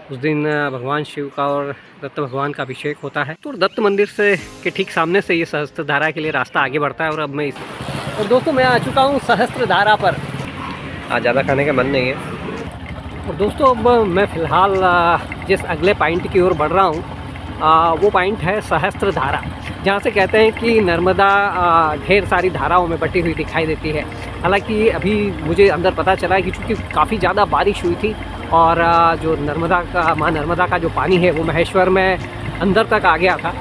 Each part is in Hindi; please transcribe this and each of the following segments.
उस दिन भगवान शिव का और दत्त भगवान का अभिषेक होता है। तो दत्त मंदिर से के ठीक सामने से ये सहस्त्रधारा के लिए रास्ता आगे बढ़ता है। और अब मैं और दोस्तों मैं आ चुका हूँ सहस्त्रधारा पर। आज ज़्यादा खाने का मन नहीं है। और दोस्तों अब मैं फ़िलहाल जिस अगले पॉइंट की ओर बढ़ रहा हूँ वो पॉइंट है सहस्त्रधारा, जहाँ से कहते हैं कि नर्मदा ढेर सारी धाराओं में बटी हुई दिखाई देती है। हालांकि अभी मुझे अंदर पता चला है कि चूँकि काफ़ी ज़्यादा बारिश हुई थी और जो नर्मदा का माँ नर्मदा का जो पानी है वो महेश्वर में अंदर तक आ गया था।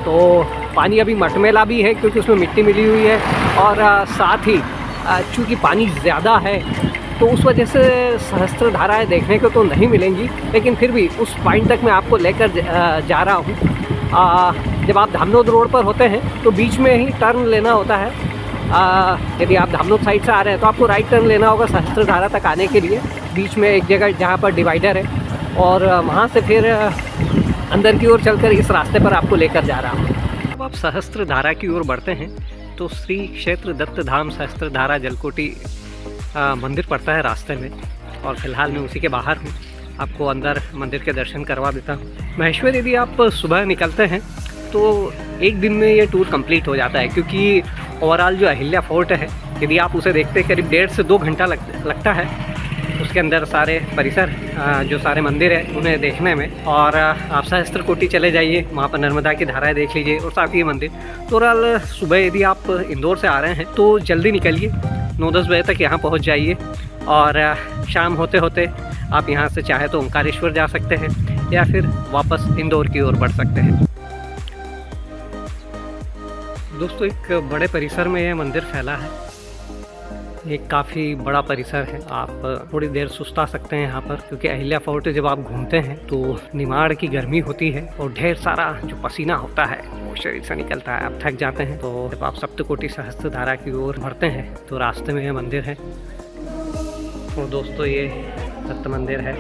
तो पानी अभी मटमैला भी है क्योंकि उसमें मिट्टी मिली हुई है। और साथ ही चूँकि पानी ज़्यादा है तो उस वजह से सहस्त्रधाराएँ देखने को तो नहीं मिलेंगी, लेकिन फिर भी उस पॉइंट तक मैं आपको लेकर जा रहा हूँ। जब आप धामनोद रोड पर होते हैं तो बीच में ही टर्न लेना होता है। यदि आप धामनोद साइड से आ रहे हैं तो आपको राइट टर्न लेना होगा सहस्त्रधारा तक आने के लिए। बीच में एक जगह जहाँ पर डिवाइडर है और वहाँ से फिर अंदर की ओर चलकर इस रास्ते पर आपको लेकर जा रहा हूँ। जब आप सहस्त्रधारा की ओर बढ़ते हैं तो श्री क्षेत्र दत्त धाम सहस्त्रधारा जलकोटी मंदिर पड़ता है रास्ते में, और फिलहाल मैं उसी के बाहर हूँ। आपको अंदर मंदिर के दर्शन करवा देता हूँ। महेश्वर यदि आप सुबह निकलते हैं तो एक दिन में ये टूर कंप्लीट हो जाता है, क्योंकि ओवरऑल जो अहिल्या फोर्ट है यदि आप उसे देखते हैं करीब 1.5 से 2 घंटा लगता है उसके अंदर सारे परिसर जो सारे मंदिर हैं उन्हें देखने में। और आप सहस्त्रकोटि चले जाइए, वहाँ पर नर्मदा की धाराएं देख लीजिए और साथ ही मंदिर। तो ओवरऑल सुबह यदि आप इंदौर से आ रहे हैं तो जल्दी निकलिए, 9-10 बजे तक यहाँ पहुँच जाइए। और शाम होते होते आप यहाँ से चाहे तो ओंकारेश्वर जा सकते हैं या फिर वापस इंदौर की ओर बढ़ सकते हैं। दोस्तों एक बड़े परिसर में यह मंदिर फैला है। एक काफ़ी बड़ा परिसर है। आप थोड़ी देर सुस्ता सकते हैं यहाँ पर, क्योंकि अहिल्या फोर्ट जब आप घूमते हैं तो निमाड़ की गर्मी होती है और ढेर सारा जो पसीना होता है वो शरीर से निकलता है, आप थक जाते हैं। तो जब आप सप्तकोटि सहस्त्रधारा की ओर बढ़ते हैं तो रास्ते में यह मंदिर है। और दोस्तों ये दत्त मंदिर है।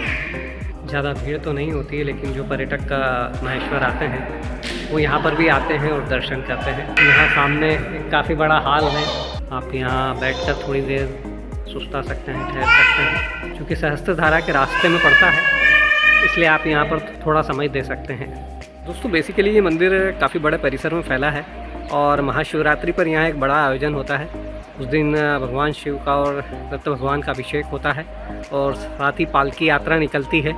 ज़्यादा भीड़ तो नहीं होती है, लेकिन जो पर्यटक महेश्वर आते हैं वो यहाँ पर भी आते हैं और दर्शन करते हैं। यहाँ सामने काफ़ी बड़ा हॉल है, आप यहाँ बैठकर थोड़ी देर सुस्ता सकते हैं, ठहर सकते हैं। क्योंकि सहस्त्रधारा के रास्ते में पड़ता है इसलिए आप यहाँ पर थोड़ा समय दे सकते हैं। दोस्तों बेसिकली ये मंदिर काफ़ी बड़े परिसर में फैला है और महाशिवरात्रि पर यहाँ एक बड़ा आयोजन होता है। उस दिन भगवान शिव का और दत्त भगवान का अभिषेक होता है और साथ ही पालकी यात्रा निकलती है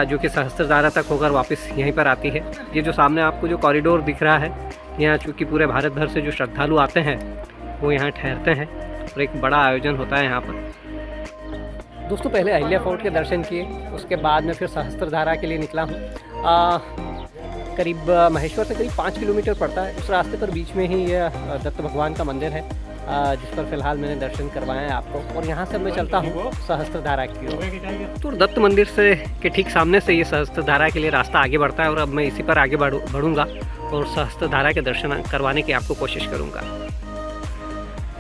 जो कि सहस्त्रधारा तक होकर वापस यहीं पर आती है। ये जो सामने आपको जो कॉरिडोर दिख रहा है, यहाँ चूँकि पूरे भारत भर से जो श्रद्धालु आते हैं वो यहाँ ठहरते हैं और एक बड़ा आयोजन होता है यहाँ पर। दोस्तों पहले अहिल्या फोर्ट के दर्शन किए, उसके बाद में फिर सहस्त्रधारा के लिए निकला हूँ। करीब महेश्वर से करीब 5 किलोमीटर पड़ता है। उस रास्ते पर बीच में ही ये दत्त भगवान का मंदिर है जिस पर फिलहाल मैंने दर्शन करवाए हैं आपको। और यहाँ से मैं चलता हूँ सहस्त्रधारा की ओर। तो दत्त मंदिर से के ठीक सामने से ये सहस्त्रधारा के लिए रास्ता आगे बढ़ता है और अब मैं इसी पर आगे बढ़ूँगा और सहस्त्रधारा के दर्शन करवाने की आपको कोशिश करूँगा।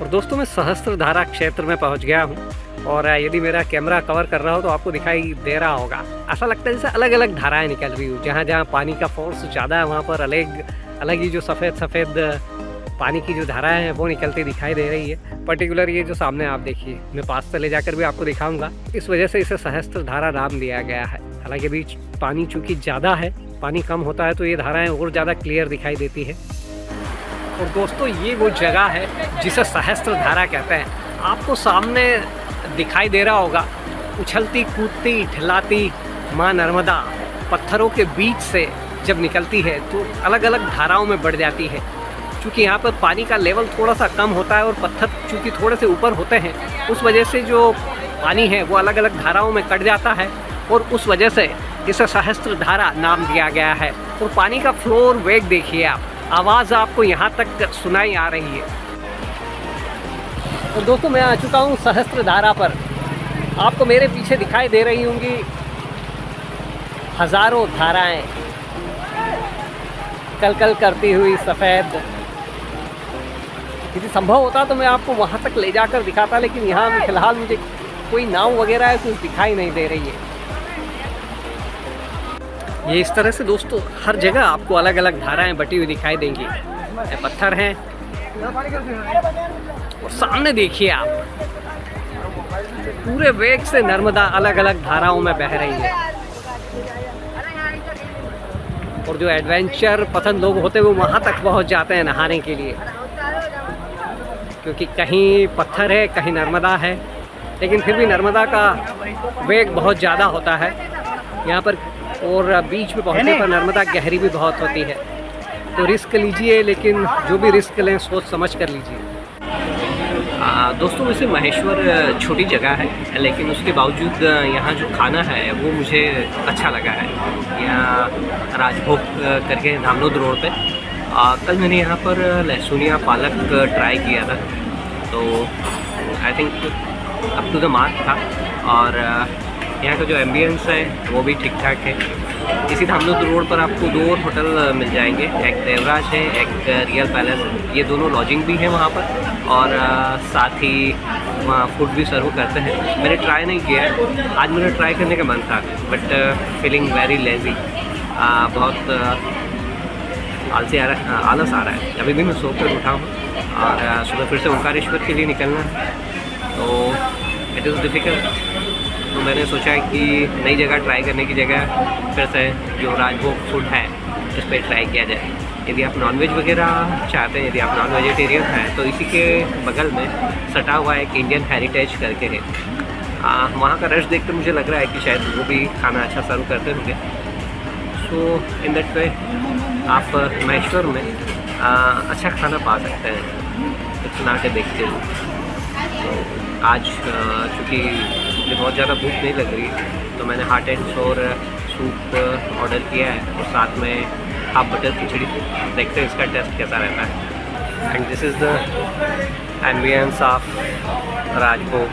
और दोस्तों मैं सहस्त्रधारा क्षेत्र में पहुँच गया हूँ और यदि मेरा कैमरा कवर कर रहा हो तो आपको दिखाई दे रहा होगा, ऐसा लगता है जैसे अलग अलग धाराएँ निकल रही हो। जहाँ जहाँ पानी का फोर्स ज़्यादा है वहाँ पर अलग ही जो सफ़ेद पानी की जो धाराएं हैं वो निकलती दिखाई दे रही है। पर्टिकुलर ये जो सामने आप देखिए, मैं पास से ले जाकर भी आपको दिखाऊंगा। इस वजह से इसे सहस्त्रधारा नाम दिया गया है। हालांकि अभी पानी चूँकि ज़्यादा है, पानी कम होता है तो ये धाराएं और ज़्यादा क्लियर दिखाई देती है। और दोस्तों ये वो जगह है जिसे सहस्त्रधारा कहते हैं। आपको सामने दिखाई दे रहा होगा उछलती कूदती ठिलाती माँ नर्मदा पत्थरों के बीच से जब निकलती है तो अलग अलग धाराओं में बढ़ जाती है। चूँकि यहाँ पर पानी का लेवल थोड़ा सा कम होता है और पत्थर चूँकि थोड़े से ऊपर होते हैं, उस वजह से जो पानी है वो अलग अलग धाराओं में कट जाता है और उस वजह से इसे सहस्त्रधारा नाम दिया गया है। और पानी का फ्लो और वेग देखिए आप, आवाज़ आपको यहाँ तक सुनाई आ रही है। तो दोस्तों मैं आ चुका हूँ सहस्त्रधारा पर। आपको मेरे पीछे दिखाई दे रही होंगी हज़ारों धाराएँ कल कल करती हुई सफ़ेद। यदि संभव होता तो मैं आपको वहाँ तक ले जाकर दिखाता, लेकिन यहाँ फ़िलहाल मुझे कोई नाव वगैरह है कुछ दिखाई नहीं दे रही है। ये इस तरह से दोस्तों हर जगह आपको अलग अलग धाराएं बटी हुई दिखाई देंगी। पत्थर हैं और सामने देखिए आप पूरे वेग से नर्मदा अलग अलग धाराओं में बह रही है। और जो एडवेंचर पसंद लोग होते हैं वो वहाँ तक पहुँच जाते हैं नहाने के लिए, क्योंकि कहीं पत्थर है कहीं नर्मदा है, लेकिन फिर भी नर्मदा का वेग बहुत ज़्यादा होता है यहाँ पर, और बीच में पहुँचने पर नर्मदा गहरी भी बहुत होती है। तो रिस्क लीजिए, लेकिन जो भी रिस्क लें सोच समझ कर लीजिए। दोस्तों वैसे महेश्वर छोटी जगह है, लेकिन उसके बावजूद यहाँ जो खाना है वो मुझे अच्छा लगा है। यहाँ राजभोग करके धामनोद रोड पे कल मैंने यहाँ पर लहसुनिया पालक ट्राई किया था, तो I think up to the mark था। और यहाँ का जो एम्बियंस है वो भी ठीक ठाक है। इसी धामनोद रोड पर आपको 2 और होटल मिल जाएंगे, एक देवराज है, एक रियल पैलेस है। ये दोनों लॉजिंग भी है वहाँ पर, और साथ ही वहाँ फूड भी सर्व करते हैं। मैंने ट्राई नहीं किया है, आज मेरा ट्राई करने का मन था, बट फीलिंग वेरी लेज़ी, बहुत आलस आ रहा है। अभी भी मैं सो कर उठा हूँ और सुबह फिर से ओंकारेश्वर के लिए निकलना है, तो इट इज़ डिफ़िकल्ट। तो मैंने सोचा कि नई जगह ट्राई करने की जगह फिर से जो राजभोग फूड है इस पर ट्राई किया जाए। यदि आप नॉनवेज वगैरह चाहते हैं, यदि आप नॉन वेजिटेरियन हैं, तो इसी के बगल में सटा हुआ एक इंडियन हेरिटेज करके है। वहाँ का रश देख कर मुझे लग रहा है कि शायद वो भी खाना अच्छा सर्व करते होंगे। सो इन दैट वे आप महेश्वर में अच्छा खाना पा सकते हैं इतना के देखते हुए। आज चूँकि मुझे बहुत ज़्यादा भूख नहीं लग रही, तो मैंने हॉट एंड सोर सूप ऑर्डर किया है, और साथ में हाफ बटर खिचड़ी। देखते हैं इसका टेस्ट कैसा रहता है। And this is the ambience of Rajbhog.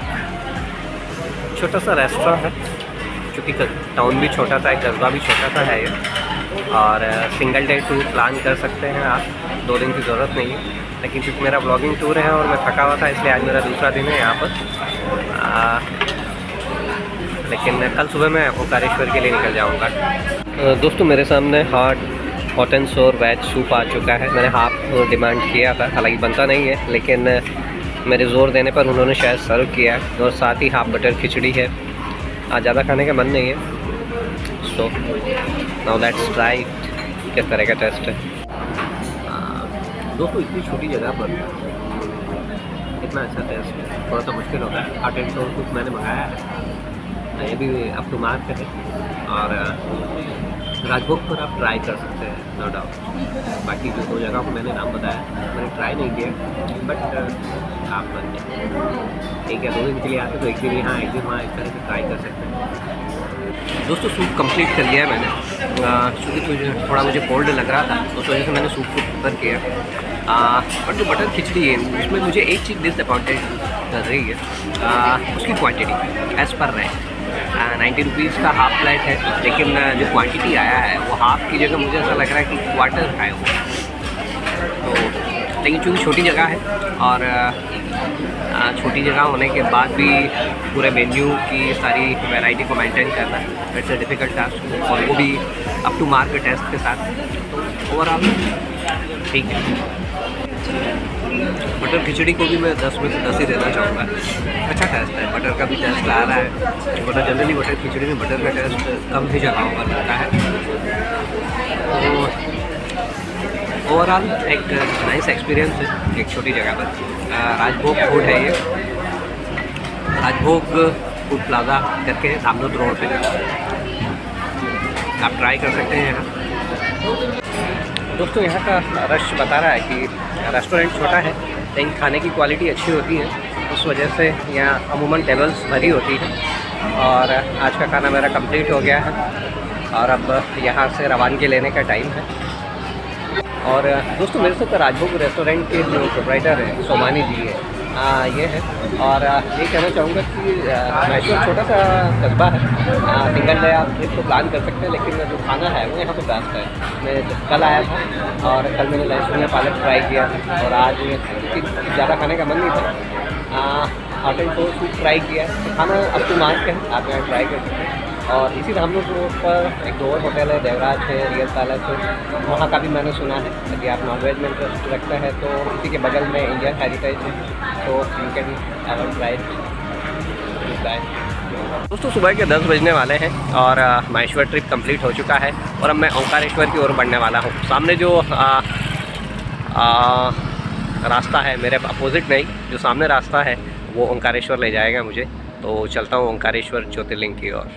छोटा सा रेस्टोरेंट है, चूँकि टाउन भी छोटा सा है, कस्बा भी छोटा सा है ये, और सिंगल डे टूर प्लान कर सकते हैं आप, 2 दिन की ज़रूरत नहीं है। लेकिन क्योंकि मेरा ब्लॉगिंग टूर है और मैं थका हुआ था, इसलिए आज मेरा दूसरा दिन है यहाँ पर। लेकिन कल सुबह मैं ओंकारेश्वर के लिए निकल जाऊँगा। दोस्तों मेरे सामने हॉट एंड सोर वेज सूप आ चुका है। मैंने हाफ डिमांड किया था, हालांकि बनता नहीं है, लेकिन मेरे ज़ोर देने पर उन्होंने शायद सर्व किया, और साथ ही हाफ बटर खिचड़ी है। आज ज़्यादा खाने का मन नहीं है। सो नाउ लेट्स ट्राई किस तरह का टेस्ट है। दोस्तों इतनी छोटी जगह पर इतना अच्छा टेस्ट थोड़ा सा मुश्किल होता है। हॉट एंड सोर सूप मैंने मंगाया है, ये भी अप टू मार्क है, और राजभोग पर आप ट्राई कर सकते हैं, नो डाउट। बाकी जो 2 जगह को मैंने नाम बताया मैंने ट्राई नहीं किया, बट आप एक या 2 दिन के लिए आते तो एक दिन यहाँ एक दिन वहाँ इस तरह से ट्राई कर सकते हैं। दोस्तों सूप कंप्लीट कर लिया है मैंने, क्योंकि थोड़ा मुझे कोल्ड लग रहा था, तो उस वजह से मैंने सूप को प्रेफर किया। बट जो बटर खिचड़ी है उसमें मुझे एक चीज़ डिसअपॉइंटेड कर रही है, उसकी क्वांटिटी एज़ पर रहे 90 रुपीज़ का हाफ प्लेट है, लेकिन जो क्वांटिटी आया है वो हाफ की जगह मुझे ऐसा लग रहा है कि क्वार्टर है वो। तो लेकिन चूँकि छोटी जगह है, और छोटी जगह होने के बाद भी पूरे मेन्यू की सारी वैरायटी को मेंटेन करना इट्स अ डिफ़िकल्ट टास्क, और वो भी अप टू मार्क टेस्ट के साथ। तो ओवरऑल ठीक है। बटर खिचड़ी को भी मैं 10 में से 10 ही देना चाहूँगा। अच्छा टेस्ट है, बटर का भी टेस्ट आ रहा है, बटर जनरली बटर खिचड़ी में बटर का टेस्ट कम ही जगहों पर मिलता है। तो ओवरऑल एक नाइस एक्सपीरियंस है एक छोटी जगह पर। राजभोग फूड है ये, राजभोग फूड प्लाजा करके धामनोद रोड पे, आप ट्राई कर सकते हैं यहाँ। दोस्तों यहाँ का रश बता रहा है कि रेस्टोरेंट छोटा है, लेकिन खाने की क्वालिटी अच्छी होती है, उस वजह से यहाँ अमूमन टेबल्स भरी होती है। और आज का खाना मेरा कंप्लीट हो गया है, और अब यहाँ से रवानगी लेने का टाइम है। और दोस्तों मेरे साथ राजभोग रेस्टोरेंट के जो प्रोप्राइटर है सोमानी जी है, ये है। और ये कहना चाहूँगा कि महेश्वर छोटा सा कस्बा है, सिंगल डे आप ट्रिप तो प्लान कर सकते हैं, लेकिन जो खाना है वो यहाँ पे बेस्ट है। मैं कल आया था, और कल मैंने लहसुनिया पालक ट्राई किया था, और आज क्योंकि ज़्यादा खाने का मन नहीं था, हॉट एंड सोर सूप ट्राई किया। तो खाना अप टू मार्क है, आप यहाँ ट्राई कर सकते हैं। और इसी धामनोद रोड पर एक 2 और होटल है, देवराज है, रियल पैलेस है, वहाँ का भी मैंने सुना है। यदि आप नॉनवेज में इंटरेस्ट रखते हैं तो इसी के बगल में इंडियन हेरिटेज है, तो you can have a try. दोस्तों सुबह के 10 बजने वाले हैं और माहेश्वर ट्रिप कंप्लीट हो चुका है और अब मैं ओंकारेश्वर की ओर बढ़ने वाला हूँ। सामने जो रास्ता है मेरे अपोजिट में ही, जो सामने रास्ता है वो ओंकारेश्वर ले जाएगा मुझे। तो चलता हूँ ओंकारेश्वर ज्योतिर्लिंग की ओर।